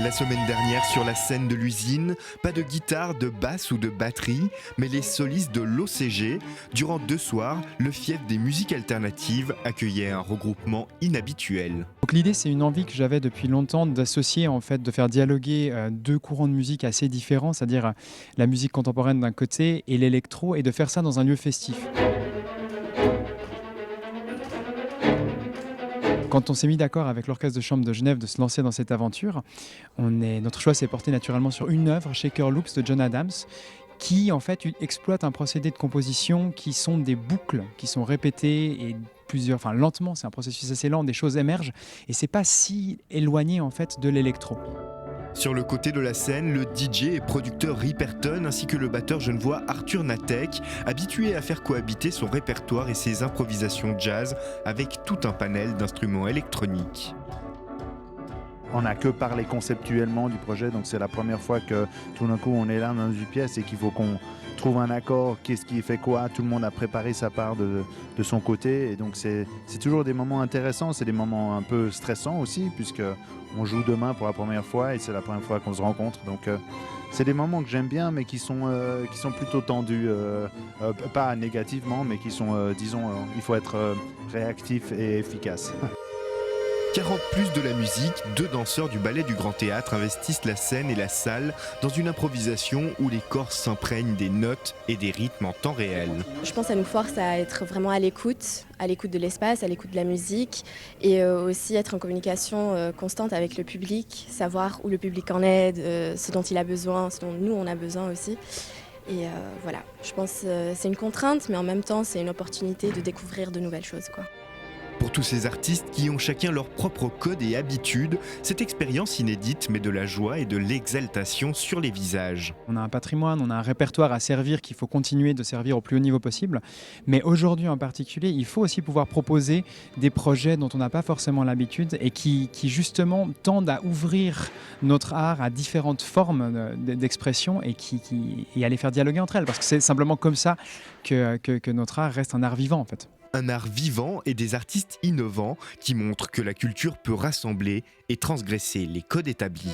La semaine dernière, sur la scène de l'usine, pas de guitare, de basse ou de batterie, mais les solistes de l'OCG. Durant 2 soirs, le fief des musiques alternatives accueillait un regroupement inhabituel. Donc l'idée, c'est une envie que j'avais depuis longtemps d'associer, en fait, de faire dialoguer, 2 courants de musique assez différents, c'est-à-dire, la musique contemporaine d'un côté et l'électro, et de faire ça dans un lieu festif. Quand on s'est mis d'accord avec l'Orchestre de chambre de Genève de se lancer dans cette aventure, notre choix s'est porté naturellement sur une œuvre, Shaker Loops de John Adams, qui en fait exploite un procédé de composition qui sont des boucles qui sont répétées et lentement, c'est un processus assez lent, des choses émergent et c'est pas si éloigné en fait de l'électro. Sur le côté de la scène, le DJ et producteur Ripperton ainsi que le batteur genevois Arthur Natek, habitué à faire cohabiter son répertoire et ses improvisations jazz avec tout un panel d'instruments électroniques. On n'a que parlé conceptuellement du projet, donc c'est la première fois que tout d'un coup on est là dans une pièce et qu'il faut qu'on trouve un accord, qu'est-ce qui fait quoi, tout le monde a préparé sa part de son côté, et donc c'est toujours des moments intéressants, c'est des moments un peu stressants aussi, puisque on joue demain pour la première fois et c'est la première fois qu'on se rencontre, donc c'est des moments que j'aime bien mais qui sont plutôt tendus, pas négativement, mais qui sont, disons, il faut être réactif et efficace. 40 plus de la musique, 2 danseurs du ballet du Grand Théâtre investissent la scène et la salle dans une improvisation où les corps s'imprègnent des notes et des rythmes en temps réel. Je pense que ça nous force à être vraiment à l'écoute de l'espace, à l'écoute de la musique et aussi être en communication constante avec le public, savoir où le public en est, ce dont il a besoin, ce dont nous on a besoin aussi. Et voilà, je pense que c'est une contrainte mais en même temps c'est une opportunité de découvrir de nouvelles choses, quoi. Pour tous ces artistes qui ont chacun leur propre code et habitude, cette expérience inédite met de la joie et de l'exaltation sur les visages. On a un patrimoine, on a un répertoire à servir qu'il faut continuer de servir au plus haut niveau possible. Mais aujourd'hui en particulier, il faut aussi pouvoir proposer des projets dont on n'a pas forcément l'habitude et qui justement tendent à ouvrir notre art à différentes formes d'expression et à les faire dialoguer entre elles. Parce que c'est simplement comme ça que notre art reste un art vivant en fait. Un art vivant et des artistes innovants qui montrent que la culture peut rassembler et transgresser les codes établis.